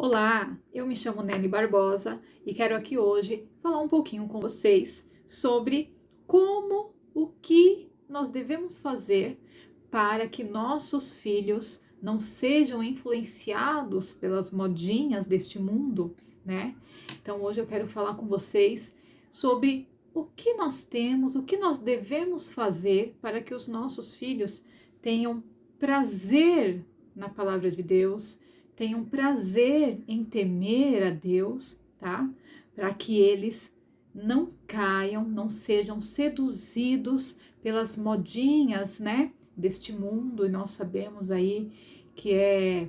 Olá, eu me chamo Nelly Barbosa e quero aqui hoje falar um pouquinho com vocês sobre o que nós devemos fazer para que nossos filhos não sejam influenciados pelas modinhas deste mundo, né? Então hoje eu quero falar com vocês sobre o que nós temos, o que nós devemos fazer para que os nossos filhos tenham prazer na palavra de Deus, tenham prazer em temer a Deus, tá? Para que eles não caiam, não sejam seduzidos pelas modinhas, né, deste mundo. E nós sabemos aí que é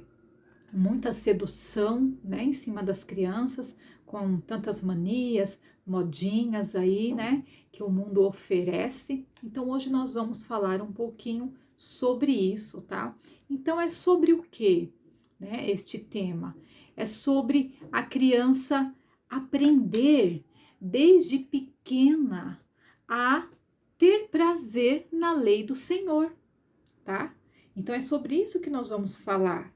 muita sedução, né, em cima das crianças, com tantas manias, modinhas aí, né, que o mundo oferece. Então hoje nós vamos falar um pouquinho sobre isso, tá? Então é sobre o quê, né, este tema? É sobre a criança aprender desde pequena a ter prazer na lei do Senhor, tá? Então é sobre isso que nós vamos falar.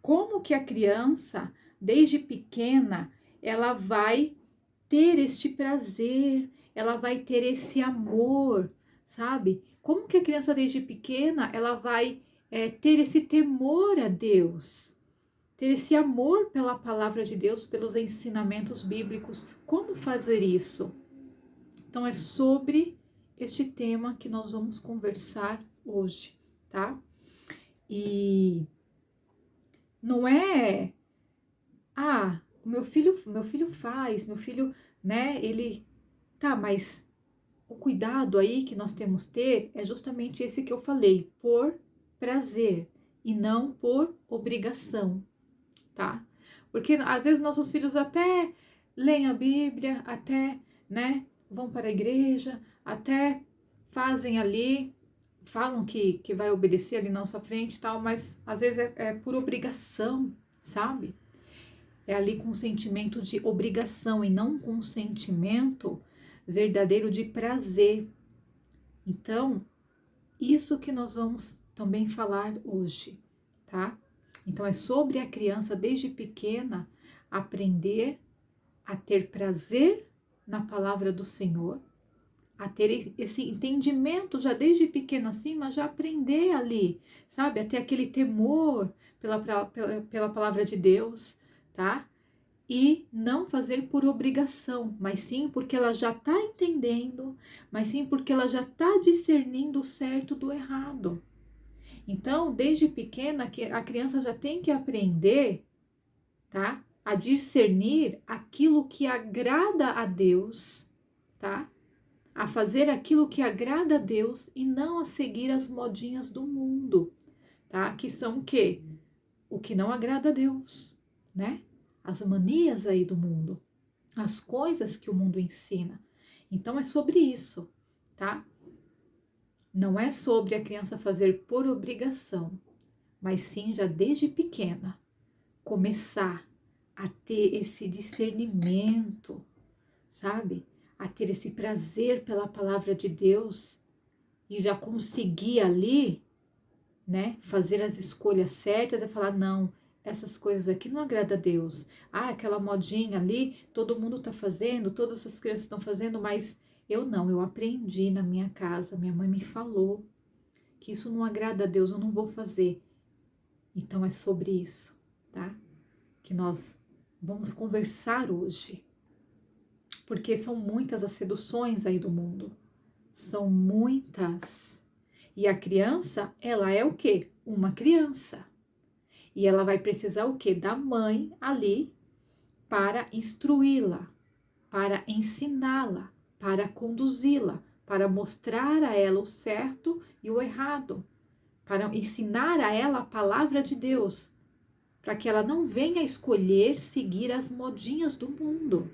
Como que a criança, desde pequena, ela vai ter este prazer, ela vai ter esse amor, sabe? Como que a criança, desde pequena, ela vai ter esse temor a Deus, ter esse amor pela palavra de Deus, pelos ensinamentos bíblicos? Como fazer isso? Então, é sobre este tema que nós vamos conversar hoje, tá? E não é o meu filho faz, meu filho, né, ele tá, mas o cuidado aí que nós temos que ter é justamente esse que eu falei, por prazer e não por obrigação, tá? Porque às vezes nossos filhos até leem a Bíblia, até, né, vão para a igreja, até fazem ali, falam que vai obedecer ali na nossa frente e tal, mas às vezes é por obrigação, sabe? É ali com um sentimento de obrigação e não com um sentimento verdadeiro de prazer. Então, isso que nós vamos também falar hoje, tá? Então, é sobre a criança desde pequena aprender a ter prazer na palavra do Senhor, a ter esse entendimento já desde pequena assim, mas já aprender ali, sabe? A ter aquele temor pela palavra de Deus, tá? E não fazer por obrigação, mas sim porque ela já está entendendo, mas sim porque ela já está discernindo o certo do errado. Então, desde pequena, a criança já tem que aprender, tá? A discernir aquilo que agrada a Deus, tá? A fazer aquilo que agrada a Deus e não a seguir as modinhas do mundo, tá? Que são o quê? O que não agrada a Deus, né? As manias aí do mundo, as coisas que o mundo ensina. Então é sobre isso, tá? Não é sobre a criança fazer por obrigação, mas sim já desde pequena começar a ter esse discernimento, sabe? A ter esse prazer pela palavra de Deus e já conseguir ali, né, fazer as escolhas certas e falar, não, essas coisas aqui não agrada a Deus. Ah, aquela modinha ali, todo mundo tá fazendo, todas as crianças estão fazendo, mas eu não, eu aprendi na minha casa, minha mãe me falou que isso não agrada a Deus, eu não vou fazer. Então é sobre isso, tá? Que nós vamos conversar hoje. Porque são muitas as seduções aí do mundo. São muitas. E a criança, ela é o quê? Uma criança. E ela vai precisar o quê? Da mãe ali para instruí-la, para ensiná-la, para conduzi-la, para mostrar a ela o certo e o errado, para ensinar a ela a palavra de Deus, para que ela não venha escolher seguir as modinhas do mundo.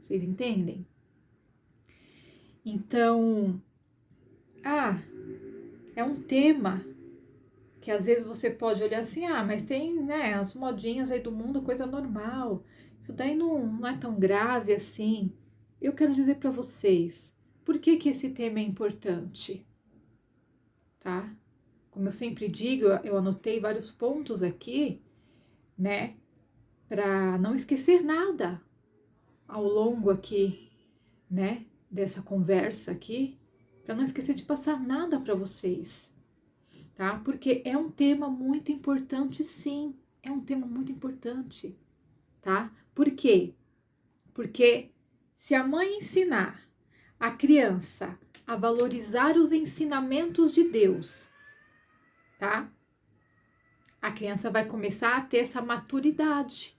Vocês entendem? Então, é um tema que às vezes você pode olhar assim, mas tem, né, as modinhas aí do mundo, coisa normal. Isso daí não é tão grave assim. Eu quero dizer para vocês, por que que esse tema é importante, tá? Como eu sempre digo, eu anotei vários pontos aqui, né, para não esquecer nada ao longo aqui, né, dessa conversa aqui, para não esquecer de passar nada para vocês, tá? Porque é um tema muito importante, sim, é um tema muito importante, tá? Por quê? Porque se a mãe ensinar a criança a valorizar os ensinamentos de Deus, tá? A criança vai começar a ter essa maturidade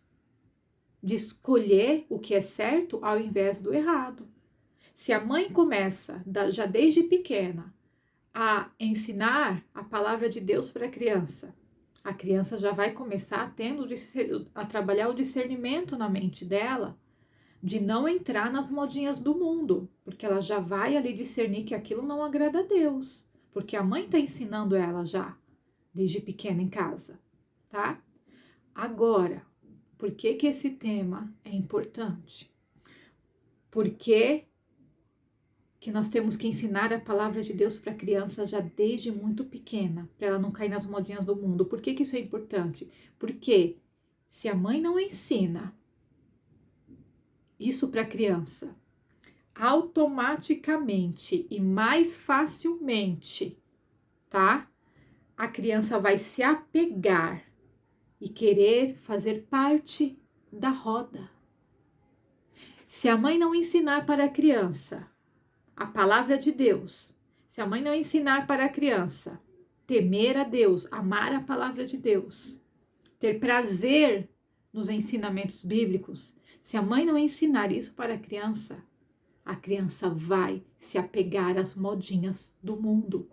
de escolher o que é certo ao invés do errado. Se a mãe começa, já desde pequena, a ensinar a palavra de Deus para a criança já vai começar a trabalhar o discernimento na mente dela de não entrar nas modinhas do mundo, porque ela já vai ali discernir que aquilo não agrada a Deus, porque a mãe está ensinando ela já, desde pequena em casa, tá? Agora, por que que esse tema é importante? Porque que nós temos que ensinar a palavra de Deus para a criança já desde muito pequena, para ela não cair nas modinhas do mundo. Por que que isso é importante? Porque se a mãe não ensina isso para a criança, automaticamente e mais facilmente, tá? A criança vai se apegar e querer fazer parte da roda. Se a mãe não ensinar para a criança a palavra de Deus, se a mãe não ensinar para a criança temer a Deus, amar a palavra de Deus, ter prazer nos ensinamentos bíblicos, se a mãe não ensinar isso para a criança vai se apegar às modinhas do mundo.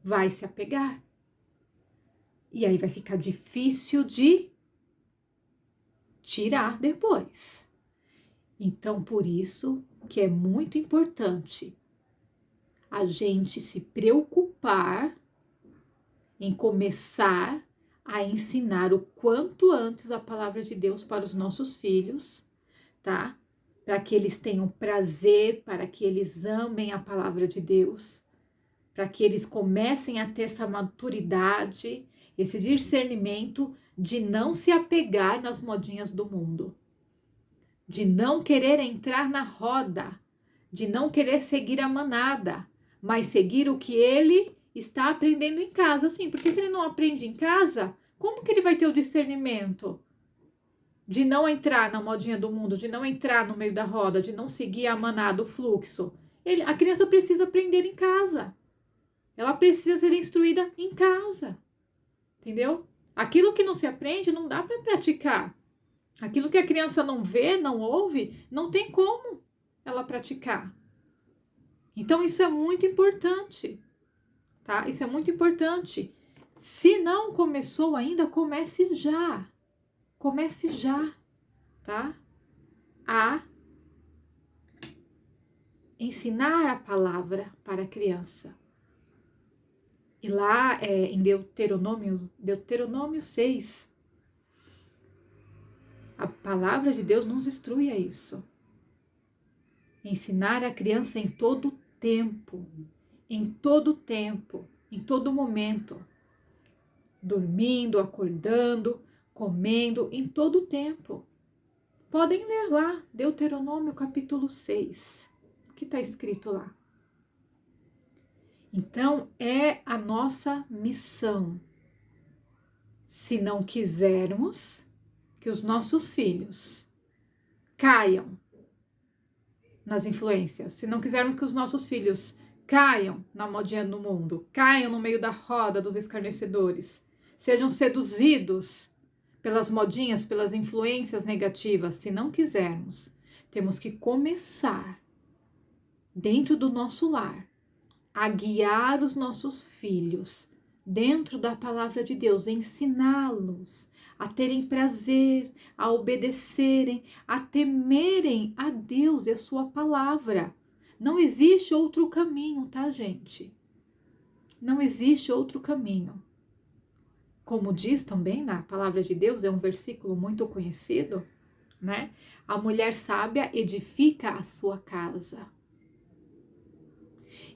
Vai se apegar. E aí vai ficar difícil de tirar depois. Então, por isso que é muito importante a gente se preocupar em começar a ensinar o quanto antes a palavra de Deus para os nossos filhos, tá? Para que eles tenham prazer, para que eles amem a palavra de Deus, para que eles comecem a ter essa maturidade, esse discernimento de não se apegar nas modinhas do mundo, de não querer entrar na roda, de não querer seguir a manada, mas seguir o que ele está aprendendo em casa, sim, porque se ele não aprende em casa, como que ele vai ter o discernimento de não entrar na modinha do mundo, de não entrar no meio da roda, de não seguir a manada, o fluxo? A criança precisa aprender em casa. Ela precisa ser instruída em casa, entendeu? Aquilo que não se aprende não dá para praticar. Aquilo que a criança não vê, não ouve, não tem como ela praticar. Então, isso é muito importante, tá? Isso é muito importante. Se não começou ainda, comece já. Comece já, tá? A ensinar a palavra para a criança. E lá em Deuteronômio 6, a palavra de Deus nos instrui a isso. Ensinar a criança em todo tempo, em todo momento. Dormindo, acordando, comendo, em todo tempo. Podem ler lá, Deuteronômio capítulo 6, o que está escrito lá. Então, é a nossa missão. Se não quisermos que os nossos filhos caiam nas influências, se não quisermos que os nossos filhos caiam na modinha do mundo, caiam no meio da roda dos escarnecedores, sejam seduzidos pelas modinhas, pelas influências negativas, se não quisermos, temos que começar dentro do nosso lar a guiar os nossos filhos dentro da palavra de Deus, ensiná-los a terem prazer, a obedecerem, a temerem a Deus e a sua palavra. Não existe outro caminho, tá, gente? Não existe outro caminho. Como diz também na palavra de Deus, é um versículo muito conhecido, né? A mulher sábia edifica a sua casa.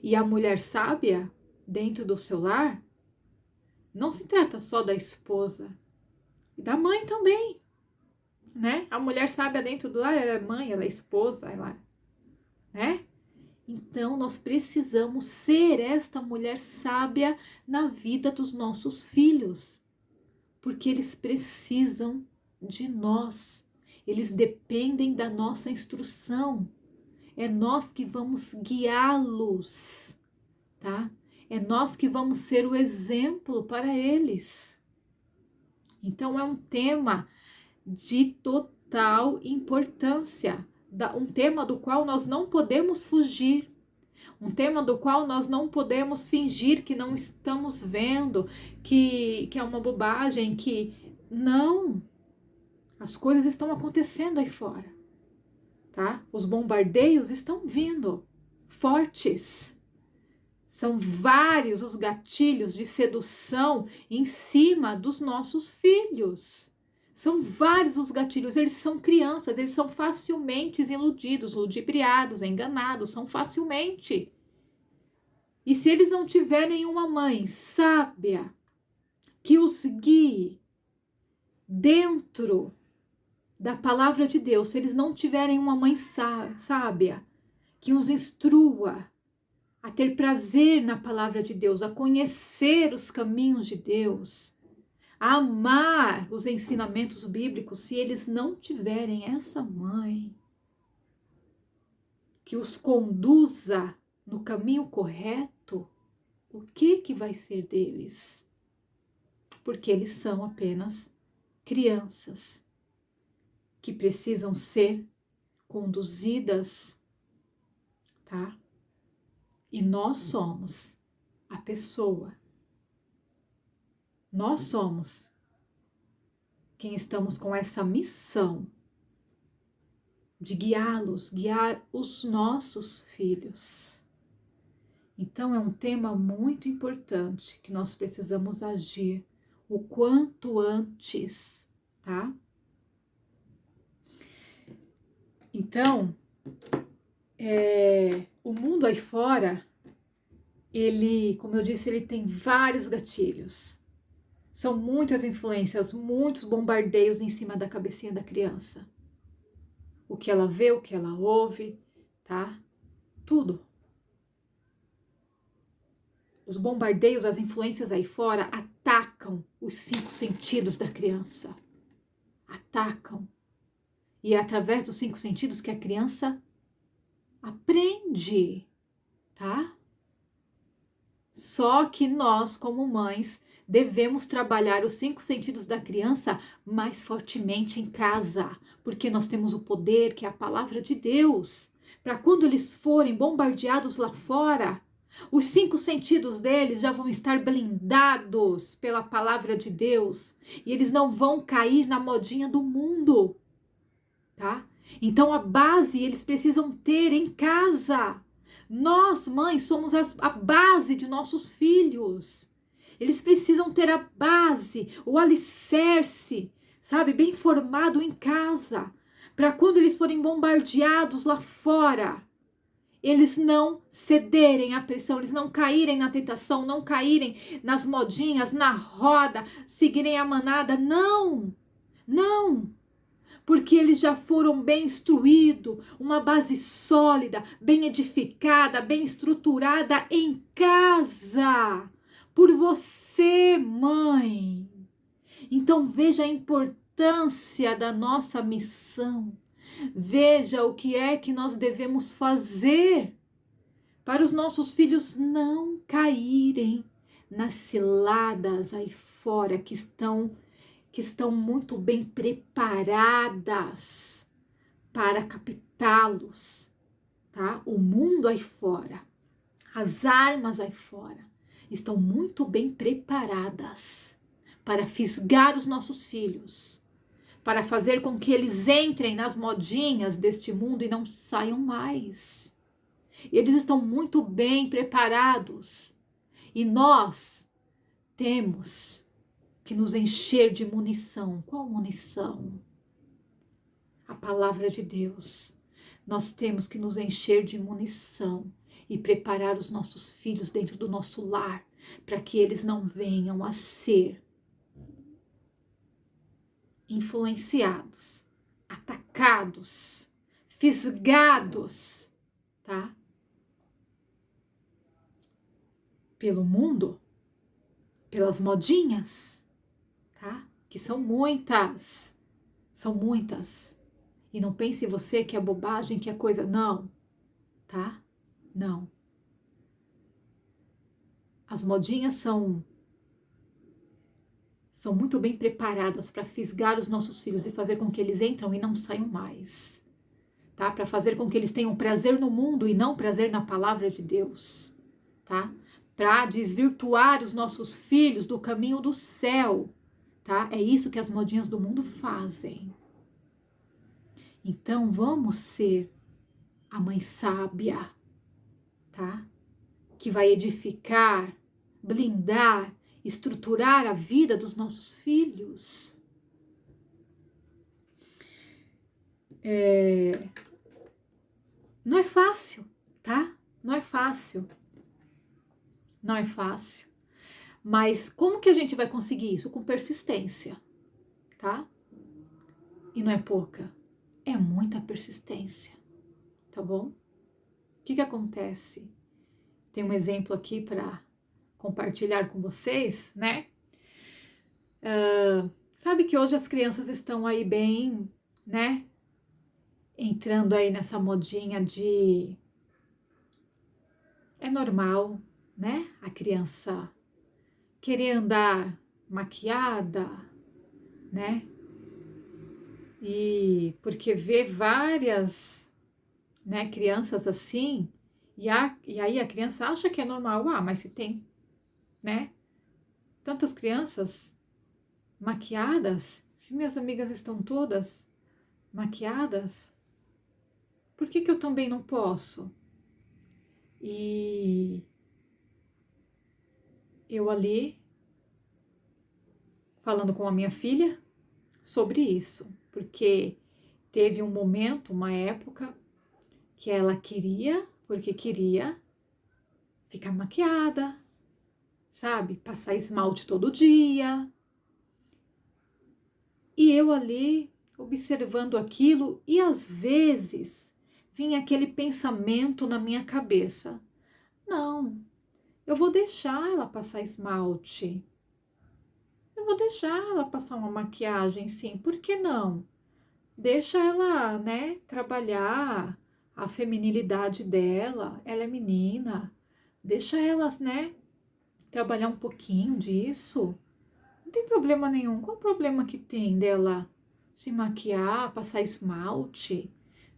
E a mulher sábia, dentro do seu lar, não se trata só da esposa, e da mãe também. né? A mulher sábia dentro do lar, ela é mãe, ela é esposa, né? Então, nós precisamos ser esta mulher sábia na vida dos nossos filhos, porque eles precisam de nós, eles dependem da nossa instrução, é nós que vamos guiá-los, tá? É nós que vamos ser o exemplo para eles. Então, é um tema de total importância, um tema do qual nós não podemos fugir, um tema do qual nós não podemos fingir que não estamos vendo, que é uma bobagem, que não, as coisas estão acontecendo aí fora, tá? Os bombardeios estão vindo, fortes. São vários os gatilhos de sedução em cima dos nossos filhos. São vários os gatilhos, eles são crianças, eles são facilmente iludidos, ludibriados, enganados, são facilmente. E se eles não tiverem uma mãe sábia que os guie dentro da palavra de Deus, se eles não tiverem uma mãe sábia que os instrua a ter prazer na palavra de Deus, a conhecer os caminhos de Deus, a amar os ensinamentos bíblicos, se eles não tiverem essa mãe que os conduza no caminho correto, o que vai ser deles? Porque eles são apenas crianças que precisam ser conduzidas, tá? E nós somos a pessoa. Nós somos quem estamos com essa missão de guiá-los, guiar os nossos filhos. Então é um tema muito importante que nós precisamos agir o quanto antes, tá? Então, o mundo aí fora, ele, como eu disse, ele tem vários gatilhos. São muitas influências, muitos bombardeios em cima da cabecinha da criança. O que ela vê, o que ela ouve, tá? Tudo. Os bombardeios, as influências aí fora atacam os 5 sentidos da criança. Atacam. E é através dos 5 sentidos que a criança aprende, tá? Só que nós, como mães, devemos trabalhar os 5 sentidos da criança mais fortemente em casa, porque nós temos o poder, que é a palavra de Deus, para quando eles forem bombardeados lá fora, os 5 sentidos deles já vão estar blindados pela palavra de Deus e eles não vão cair na modinha do mundo, tá? Então a base eles precisam ter em casa. Nós, mães, somos a base de nossos filhos. Eles precisam ter a base, o alicerce, sabe, bem formado em casa, para quando eles forem bombardeados lá fora, eles não cederem à pressão, eles não caírem na tentação, não caírem nas modinhas, na roda, seguirem a manada. Não, não. Porque eles já foram bem instruídos, uma base sólida, bem edificada, bem estruturada em casa, por você, mãe. Então veja a importância da nossa missão. Veja o que é que nós devemos fazer para os nossos filhos não caírem nas ciladas aí fora que estão muito bem preparadas para captá-los, tá? O mundo aí fora, as armas aí fora estão muito bem preparadas para fisgar os nossos filhos, para fazer com que eles entrem nas modinhas deste mundo e não saiam mais. Eles estão muito bem preparados e nós temos que nos encher de munição. Qual munição? A palavra de Deus. Nós temos que nos encher de munição e preparar os nossos filhos dentro do nosso lar para que eles não venham a ser influenciados atacados, fisgados, tá? Pelo mundo, pelas modinhas, tá? Que são muitas, são muitas. E não pense você que é bobagem, que é coisa, não, tá? Não. As modinhas são muito bem preparadas para fisgar os nossos filhos e fazer com que eles entram e não saiam mais, tá? Para fazer com que eles tenham prazer no mundo e não prazer na palavra de Deus, tá? Para desvirtuar os nossos filhos do caminho do céu, tá? É isso que as modinhas do mundo fazem. Então vamos ser a mãe sábia, tá? Que vai edificar, blindar, estruturar a vida dos nossos filhos. Não é fácil, tá? Não é fácil. Não é fácil. Mas como que a gente vai conseguir isso? Com persistência, tá? E não é pouca, é muita persistência, tá bom? O que acontece? Tem um exemplo aqui para compartilhar com vocês, né? Sabe que hoje as crianças estão aí bem, né? Entrando aí nessa modinha de... É normal, né? A criança querer andar maquiada, né? E porque vê várias, né, crianças assim, e aí a criança acha que é normal. Ah, mas se tem, né, tantas crianças maquiadas, se minhas amigas estão todas maquiadas, por que eu também não posso? E eu ali falando com a minha filha sobre isso, porque teve um momento, uma época, que ela queria, porque queria ficar maquiada, sabe? Passar esmalte todo dia. E eu ali observando aquilo, e às vezes vinha aquele pensamento na minha cabeça: não, eu vou deixar ela passar esmalte. Eu vou deixar ela passar uma maquiagem, sim, por que não? Deixa ela, né, trabalhar a feminilidade dela, ela é menina, deixa elas, né, trabalhar um pouquinho disso. Não tem problema nenhum. Qual o problema que tem dela se maquiar, passar esmalte,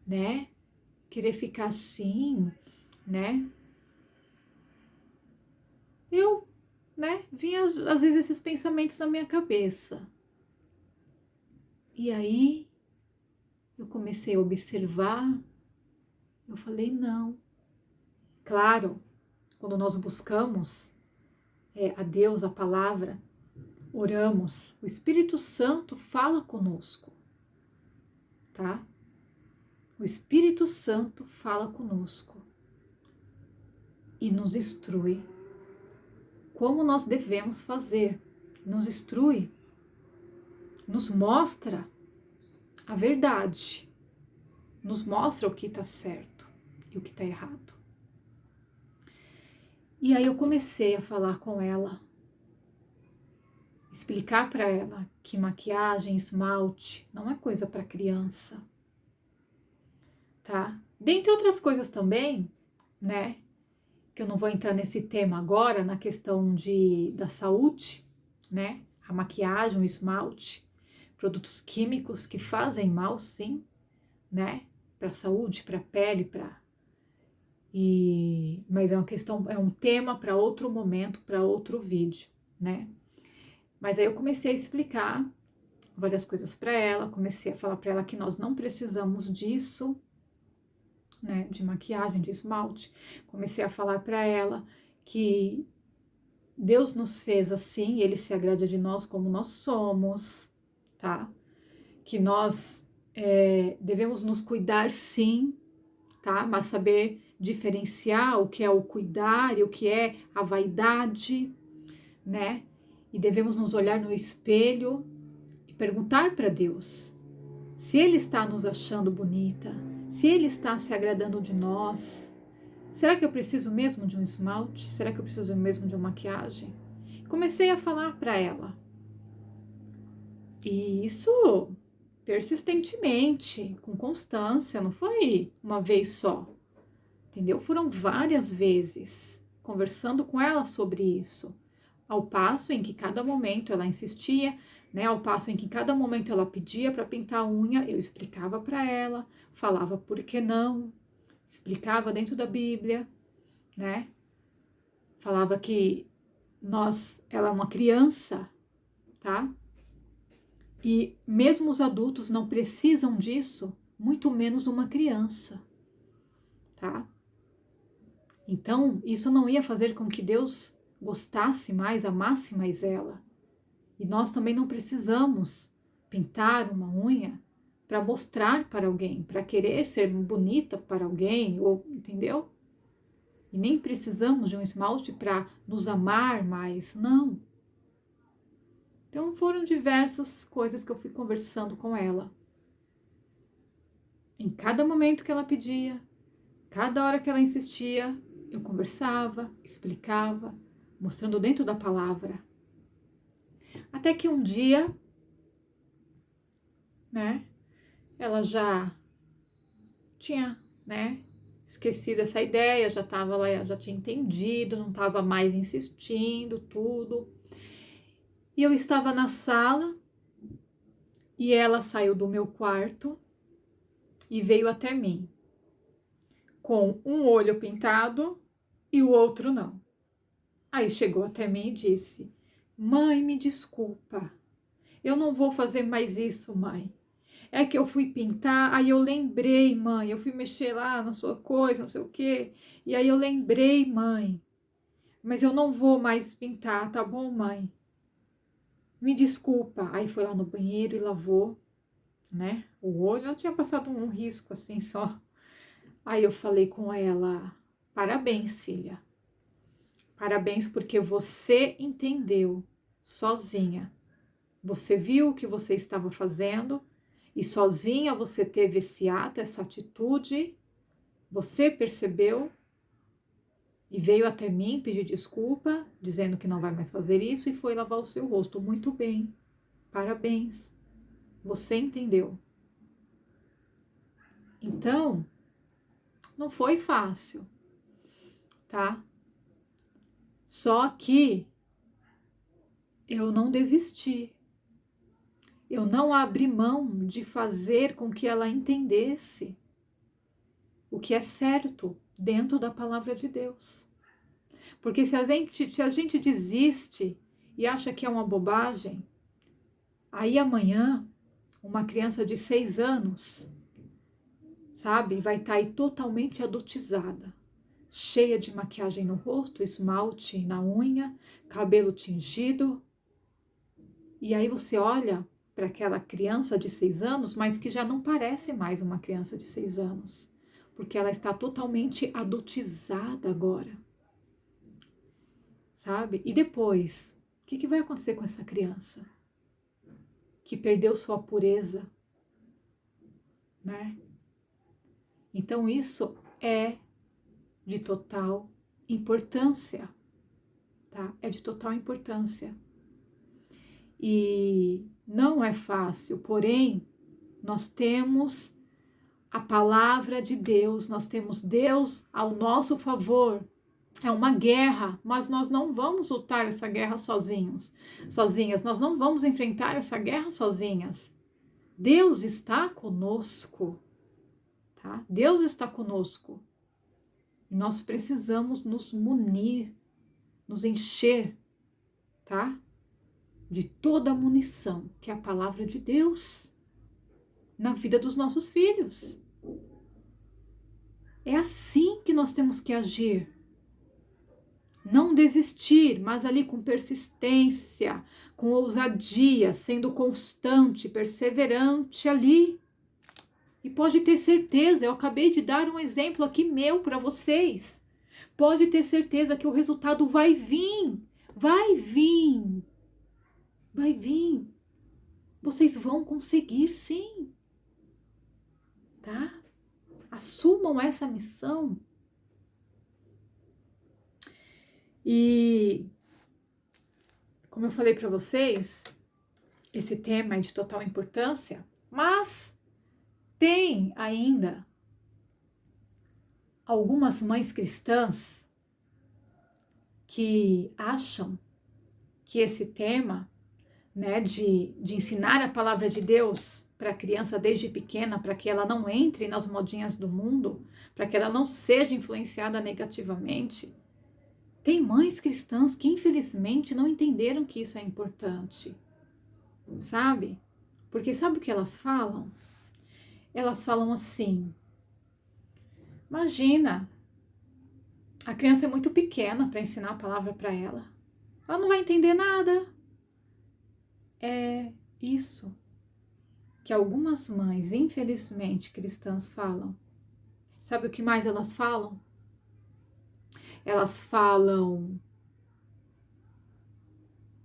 né? Querer ficar assim, né? Eu, né, vinha às vezes esses pensamentos na minha cabeça. E aí eu comecei a observar, eu falei, não. Claro, quando nós buscamos a Deus, a palavra, oramos, o Espírito Santo fala conosco, tá? O Espírito Santo fala conosco e nos instrui como nós devemos fazer, nos instrui, nos mostra a verdade, nos mostra o que está certo e o que está errado. E aí eu comecei a falar com ela, explicar para ela que maquiagem, esmalte não é coisa para criança, tá? Dentre outras coisas também, né? Que eu não vou entrar nesse tema agora, na questão da saúde, né? A maquiagem, o esmalte, produtos químicos que fazem mal, sim, né? Para a saúde, para a pele, mas é uma questão, é um tema para outro momento, para outro vídeo, né? Mas aí eu comecei a explicar várias coisas para ela, comecei a falar para ela que nós não precisamos disso, né, de maquiagem, de esmalte. Comecei a falar para ela que Deus nos fez assim, Ele se agrada de nós como nós somos, tá? Que nós devemos nos cuidar sim, tá? Mas saber diferenciar o que é o cuidar e o que é a vaidade, né? E devemos nos olhar no espelho e perguntar para Deus Se Ele está nos achando bonita, se Ele está se agradando de nós, será que eu preciso mesmo de um esmalte? Será que eu preciso mesmo de uma maquiagem? Comecei a falar para ela. E isso persistentemente, com constância, não foi uma vez só, entendeu? Foram várias vezes conversando com ela sobre isso, ao passo em que cada momento ela insistia, né? Ao passo em que cada momento ela pedia para pintar a unha, eu explicava para ela, falava por que não, explicava dentro da Bíblia, né? Falava que ela é uma criança, tá? E mesmo os adultos não precisam disso, muito menos uma criança, tá? Então, isso não ia fazer com que Deus gostasse mais, amasse mais ela. E nós também não precisamos pintar uma unha para mostrar para alguém, para querer ser bonita para alguém, ou entendeu? E nem precisamos de um esmalte para nos amar mais, não. Então foram diversas coisas que eu fui conversando com ela. Em cada momento que ela pedia, cada hora que ela insistia, eu conversava, explicava, mostrando dentro da palavra. Até que um dia, né, ela já tinha, né, esquecido essa ideia, já tinha entendido, não estava mais insistindo, tudo. E eu estava na sala e ela saiu do meu quarto e veio até mim, com um olho pintado e o outro não. Aí chegou até mim e disse: "Mãe, me desculpa, eu não vou fazer mais isso, mãe. É que eu fui pintar, aí eu lembrei, mãe, eu fui mexer lá na sua coisa, não sei o quê, e aí eu lembrei, mãe, mas eu não vou mais pintar, tá bom, mãe? Me desculpa." Aí foi lá no banheiro e lavou, né, o olho. Ela tinha passado um risco assim só. Aí eu falei com ela: "Parabéns, filha. Parabéns porque você entendeu sozinha. Você viu o que você estava fazendo e sozinha você teve esse ato, essa atitude. Você percebeu e veio até mim pedir desculpa, dizendo que não vai mais fazer isso e foi lavar o seu rosto. Muito bem. Parabéns. Você entendeu." Então, não foi fácil, tá? Só que eu não desisti. Eu não abri mão de fazer com que ela entendesse o que é certo dentro da palavra de Deus. Porque se a gente desiste e acha que é uma bobagem, aí amanhã uma criança de 6 anos, sabe, vai estar aí totalmente adultizada, cheia de maquiagem no rosto, esmalte na unha, cabelo tingido. E aí você olha para aquela criança de 6 anos, mas que já não parece mais uma criança de 6 anos, porque ela está totalmente adultizada agora, sabe? E depois, o que vai acontecer com essa criança que perdeu sua pureza, né? Então isso é de total importância, tá? É de total importância. E não é fácil, porém, nós temos a palavra de Deus, nós temos Deus ao nosso favor. É uma guerra, mas nós não vamos lutar essa guerra sozinhas, nós não vamos enfrentar essa guerra sozinhas. Deus está conosco, tá? Deus está conosco. Nós precisamos nos munir, nos encher, tá? De toda a munição, que é a palavra de Deus, na vida dos nossos filhos. É assim que nós temos que agir. Não desistir, mas ali com persistência, com ousadia, sendo constante, perseverante ali. E pode ter certeza, eu acabei de dar um exemplo aqui meu para vocês. Pode ter certeza que o resultado vai vir, vai vir, vai vir. Vocês vão conseguir, sim. Assumam essa missão. E, como eu falei para vocês, esse tema é de total importância, mas tem ainda algumas mães cristãs que acham que esse tema, né, de ensinar a palavra de Deus para a criança desde pequena, para que ela não entre nas modinhas do mundo, para que ela não seja influenciada negativamente. Tem mães cristãs que infelizmente não entenderam que isso é importante, sabe? Porque sabe o que elas falam? Elas falam assim: imagina, a criança é muito pequena para ensinar a palavra para ela. Ela não vai entender nada. É isso que algumas mães, infelizmente, cristãs falam. Sabe o que mais elas falam? Elas falam: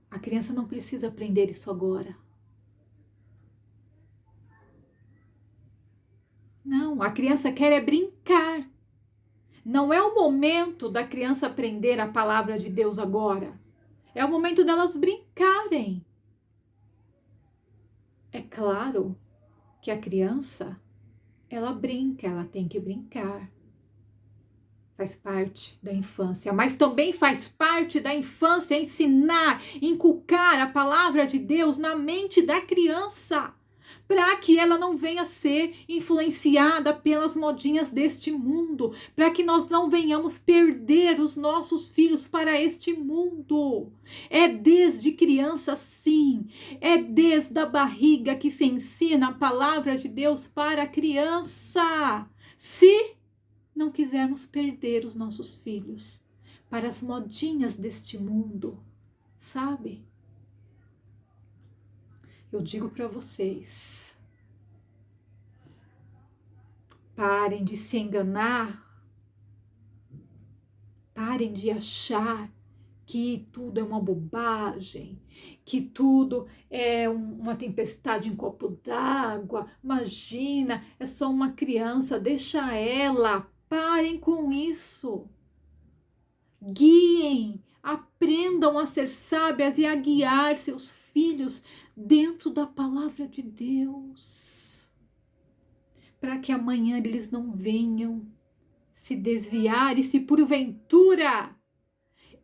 a criança não precisa aprender isso agora. Não, a criança quer é brincar. Não é o momento da criança aprender a palavra de Deus agora. É o momento delas brincarem. É claro que a criança, ela brinca, ela tem que brincar. Faz parte da infância, mas também faz parte da infância ensinar, inculcar a palavra de Deus na mente da criança, para que ela não venha a ser influenciada pelas modinhas deste mundo, para que nós não venhamos perder os nossos filhos para este mundo. É desde criança, sim, é desde a barriga que se ensina a palavra de Deus para a criança. Se não quisermos perder os nossos filhos para as modinhas deste mundo, sabe? Eu digo para vocês, parem de se enganar, parem de achar que tudo é uma bobagem, que tudo é uma tempestade em copo d'água. Imagina, é só uma criança, deixa ela. Parem com isso. Guiem, aprendam a ser sábias e a guiar seus filhos dentro da palavra de Deus, para que amanhã eles não venham se desviar e se porventura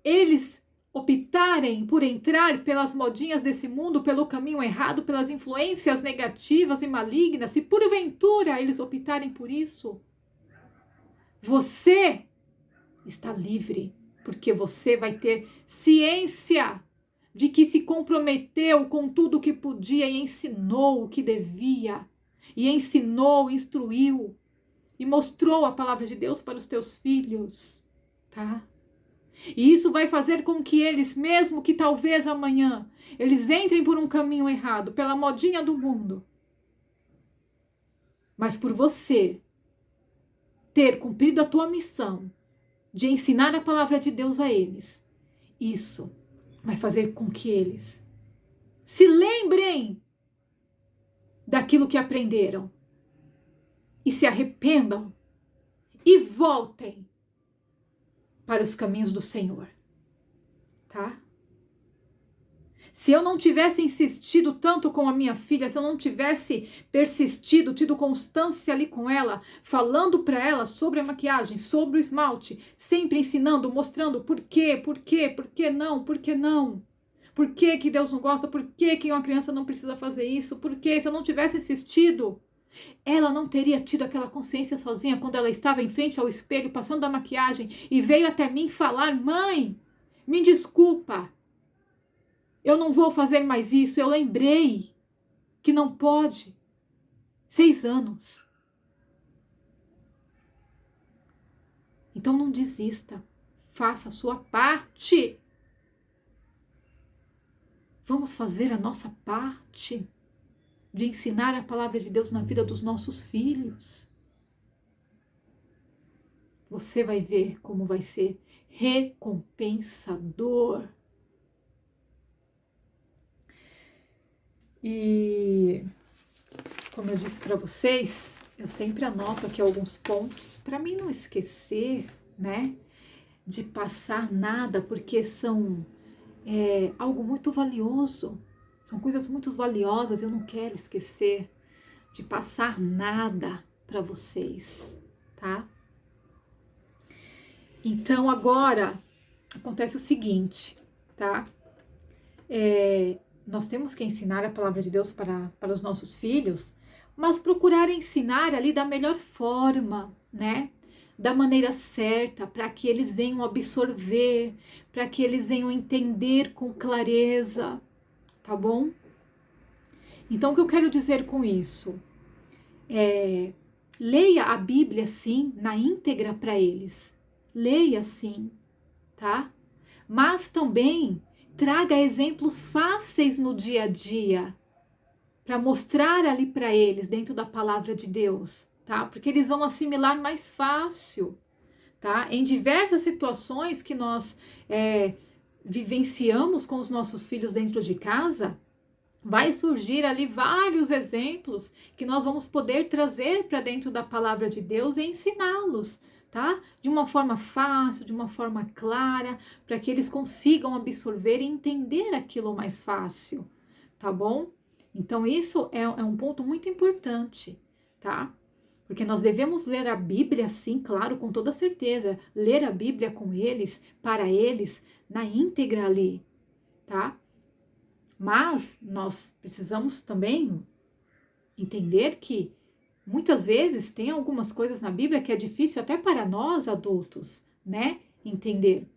eles optarem por entrar pelas modinhas desse mundo, pelo caminho errado, pelas influências negativas e malignas, se porventura eles optarem por isso, você está livre, porque você vai ter ciência de que se comprometeu com tudo o que podia e ensinou o que devia, e ensinou, instruiu e mostrou a palavra de Deus para os teus filhos, tá? E isso vai fazer com que eles, mesmo que talvez amanhã, eles entrem por um caminho errado, pela modinha do mundo, mas por você ter cumprido a tua missão de ensinar a palavra de Deus a eles, isso vai fazer com que eles se lembrem daquilo que aprenderam e se arrependam e voltem para os caminhos do Senhor, tá? Se eu não tivesse insistido tanto com a minha filha, se eu não tivesse persistido, tido constância ali com ela, falando para ela sobre a maquiagem, sobre o esmalte, sempre ensinando, mostrando por que não, por que não, por que Deus não gosta, por que uma criança não precisa fazer isso, porque se eu não tivesse insistido, ela não teria tido aquela consciência sozinha quando ela estava em frente ao espelho, passando a maquiagem e veio até mim falar: mãe, me desculpa, eu não vou fazer mais isso. Eu lembrei que não pode. 6 anos. Então não desista. Faça a sua parte. Vamos fazer a nossa parte de ensinar a palavra de Deus na vida dos nossos filhos. Você vai ver como vai ser recompensador. E, como eu disse para vocês, Eu sempre anoto aqui alguns pontos para mim não esquecer, né, de passar nada, porque são algo muito valioso, são coisas muito valiosas, eu não quero esquecer de passar nada para vocês, tá? Então agora acontece o seguinte, tá? Nós temos que ensinar a palavra de Deus para os nossos filhos, mas procurar ensinar ali da melhor forma, né? Da maneira certa, para que eles venham absorver, para que eles venham entender com clareza, tá bom? Então, o que eu quero dizer com isso? Leia a Bíblia, sim, na íntegra para eles. Leia, sim, tá? Mas também traga exemplos fáceis no dia a dia, para mostrar ali para eles dentro da palavra de Deus, tá? Porque eles vão assimilar mais fácil, tá? Em diversas situações que nós vivenciamos com os nossos filhos dentro de casa, vai surgir ali vários exemplos que nós vamos poder trazer para dentro da palavra de Deus e ensiná-los, tá? De uma forma fácil, de uma forma clara, para que eles consigam absorver e entender aquilo mais fácil, tá bom? Então, isso é um ponto muito importante, tá? Porque nós devemos ler a Bíblia, sim, claro, com toda certeza. Ler a Bíblia com eles, para eles, na íntegra ali, tá? Mas nós precisamos também entender que muitas vezes tem algumas coisas na Bíblia que é difícil até para nós adultos, né? Entender.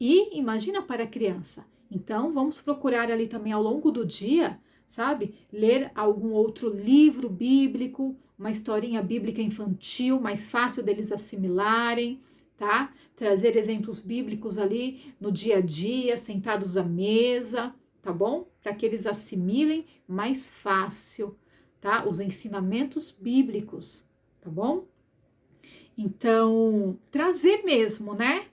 E imagina para a criança. Então, vamos procurar ali também ao longo do dia, sabe? Ler algum outro livro bíblico, uma historinha bíblica infantil, mais fácil deles assimilarem, tá? Trazer exemplos bíblicos ali no dia a dia, sentados à mesa, tá bom? Para que eles assimilem mais fácil, tá? Os ensinamentos bíblicos, tá bom? Então, trazer mesmo, né?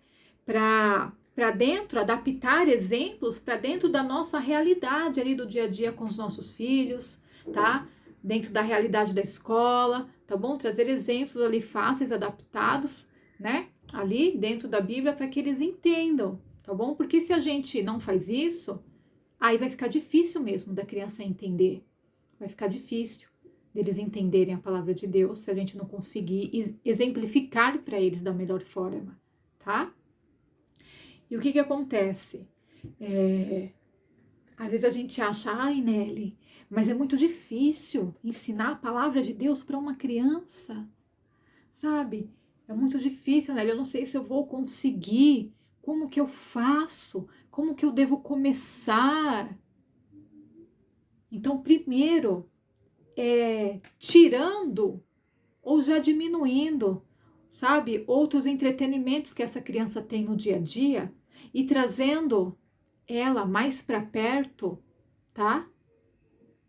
Para dentro, adaptar exemplos para dentro da nossa realidade ali do dia a dia com os nossos filhos, tá? Dentro da realidade da escola, tá bom? Trazer exemplos ali fáceis, adaptados, né? Ali dentro da Bíblia para que eles entendam, tá bom? Porque se a gente não faz isso, aí vai ficar difícil mesmo da criança entender. Vai ficar difícil deles entenderem a palavra de Deus se a gente não conseguir exemplificar para eles da melhor forma, tá? E o que acontece? Às vezes a gente acha, ai, Nelly, mas é muito difícil ensinar a palavra de Deus para uma criança, sabe? É muito difícil, Nelly, eu não sei se eu vou conseguir, como que eu faço, como que eu devo começar. Então, primeiro, tirando ou já diminuindo, sabe, outros entretenimentos que essa criança tem no dia a dia e trazendo ela mais para perto, tá?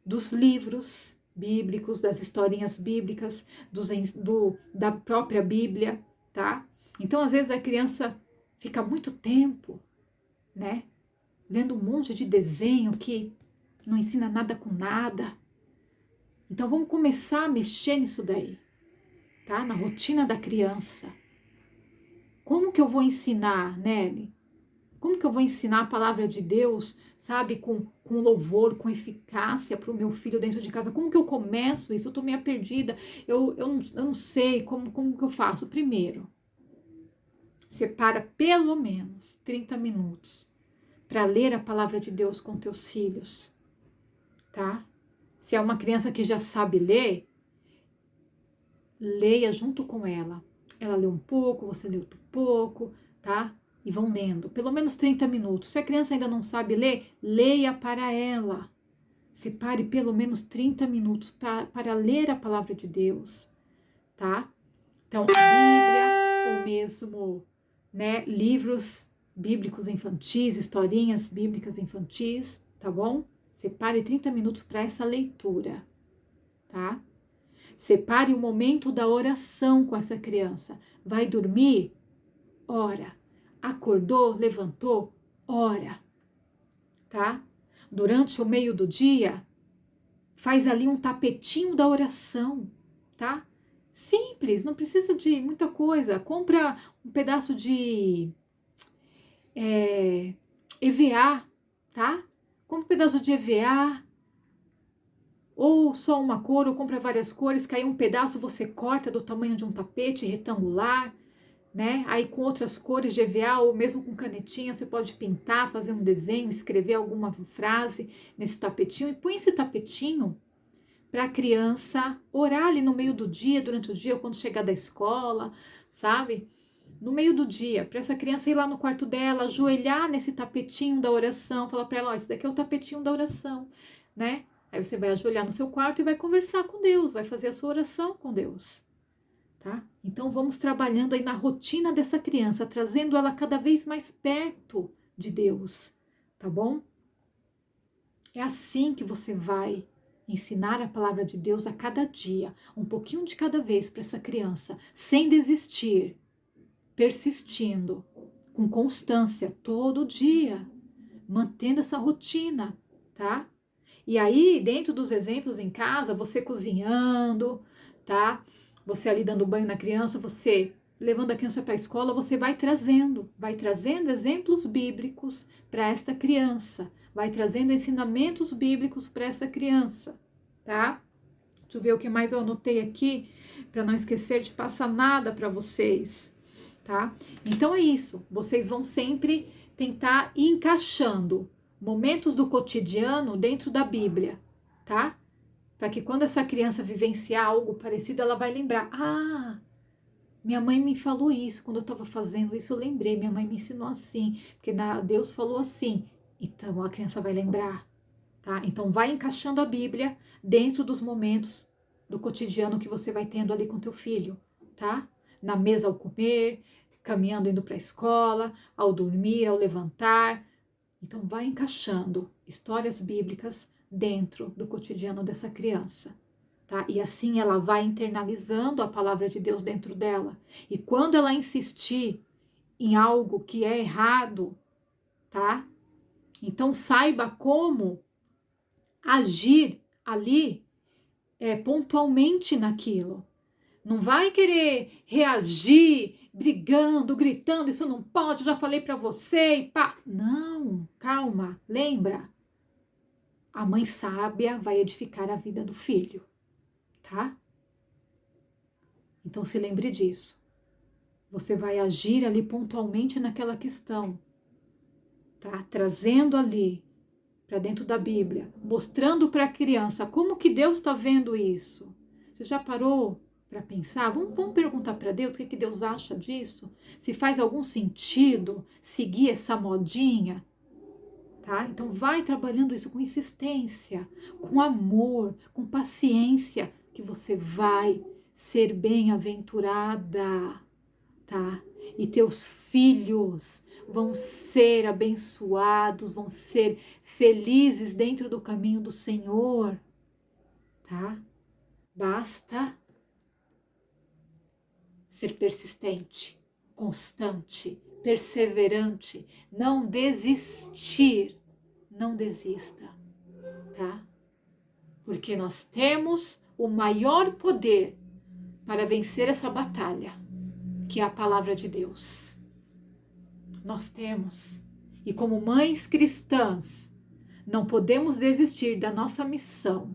Dos livros bíblicos, das historinhas bíblicas, da própria Bíblia, tá? Então, às vezes, a criança fica muito tempo, né? Vendo um monte de desenho que não ensina nada com nada. Então, vamos começar a mexer nisso daí, tá? Na rotina da criança. Como que eu vou ensinar, Nelly? Como que eu vou ensinar a palavra de Deus, sabe, com louvor, com eficácia para o meu filho dentro de casa? Como que eu começo isso? Eu estou meio perdida, eu não sei como que eu faço. Primeiro, separa pelo menos 30 minutos para ler a palavra de Deus com teus filhos, tá? Se é uma criança que já sabe ler, leia junto com ela. Ela lê um pouco, você lê outro pouco, tá? E vão lendo, pelo menos 30 minutos. Se a criança ainda não sabe ler, leia para ela. Separe pelo menos 30 minutos para ler a palavra de Deus, tá? Então, a Bíblia, ou mesmo, né, livros bíblicos infantis, historinhas bíblicas infantis, tá bom? Separe 30 minutos para essa leitura, tá? Separe o momento da oração com essa criança. Vai dormir? Ora. Acordou, levantou? Ora. Tá? Durante o meio do dia, faz ali um tapetinho da oração. tá? Simples, não precisa de muita coisa. Compra um pedaço de EVA, tá? Compra um pedaço de EVA, ou só uma cor, ou compra várias cores, que aí um pedaço você corta do tamanho de um tapete retangular, né? Aí com outras cores de EVA, ou mesmo com canetinha, você pode pintar, fazer um desenho, escrever alguma frase nesse tapetinho, e põe esse tapetinho para a criança orar ali no meio do dia, durante o dia, ou quando chegar da escola, sabe? No meio do dia, para essa criança ir lá no quarto dela, ajoelhar nesse tapetinho da oração, falar para ela, ó, esse daqui é o tapetinho da oração, né? Aí você vai ajoelhar no seu quarto e vai conversar com Deus, vai fazer a sua oração com Deus, tá? Então vamos trabalhando aí na rotina dessa criança, trazendo ela cada vez mais perto de Deus, tá bom? É assim que você vai ensinar a palavra de Deus a cada dia, um pouquinho de cada vez para essa criança, sem desistir, persistindo, com constância, todo dia, mantendo essa rotina, tá? E aí, dentro dos exemplos em casa, você cozinhando, tá? Você ali dando banho na criança, você levando a criança para a escola, você vai trazendo exemplos bíblicos para esta criança, vai trazendo ensinamentos bíblicos para essa criança, tá? Deixa eu ver o que mais eu anotei aqui, para não esquecer de passar nada para vocês, tá? Então é isso, vocês vão sempre tentar ir encaixando momentos do cotidiano dentro da Bíblia, tá? Para que quando essa criança vivenciar algo parecido, ela vai lembrar: ah, minha mãe me falou isso, quando eu estava fazendo isso, eu lembrei, minha mãe me ensinou assim, porque Deus falou assim. Então a criança vai lembrar, tá? Então vai encaixando a Bíblia dentro dos momentos do cotidiano que você vai tendo ali com teu filho, tá? Na mesa ao comer, caminhando indo para a escola, ao dormir, ao levantar. Então vai encaixando histórias bíblicas dentro do cotidiano dessa criança, tá? E assim ela vai internalizando a palavra de Deus dentro dela. E quando ela insistir em algo que é errado, tá? Então saiba como agir ali pontualmente naquilo. Não vai querer reagir brigando, gritando, isso não pode, já falei para você e pá. Não, calma, lembra? A mãe sábia vai edificar a vida do filho, tá? Então se lembre disso. Você vai agir ali pontualmente naquela questão, tá? Trazendo ali para dentro da Bíblia, mostrando para a criança como que Deus está vendo isso. Você já parou para pensar? Vamos perguntar para Deus o que Deus acha disso? Se faz algum sentido seguir essa modinha, tá? Então vai trabalhando isso com insistência, com amor, com paciência, que você vai ser bem-aventurada, tá? E teus filhos vão ser abençoados, vão ser felizes dentro do caminho do Senhor, tá? Basta ser persistente, constante, perseverante, não desistir, não desista, tá? Porque nós temos o maior poder para vencer essa batalha, que é a palavra de Deus. Nós temos. E como mães cristãs, não podemos desistir da nossa missão,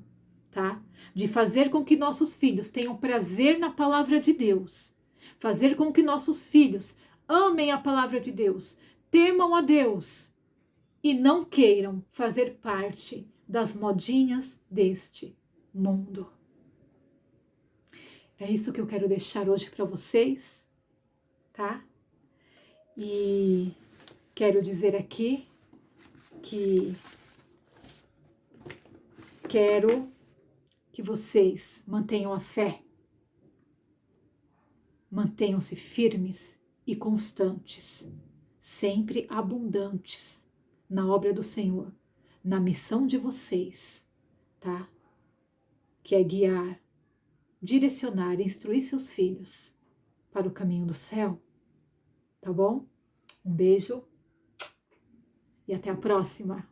tá? De fazer com que nossos filhos tenham prazer na palavra de Deus. Fazer com que nossos filhos amem a palavra de Deus, temam a Deus e não queiram fazer parte das modinhas deste mundo. É isso que eu quero deixar hoje para vocês, tá? E quero dizer aqui que quero que vocês mantenham a fé, mantenham-se firmes e constantes, sempre abundantes na obra do Senhor, na missão de vocês, tá? Que é guiar, direcionar, instruir seus filhos para o caminho do céu, tá bom? Um beijo e até a próxima!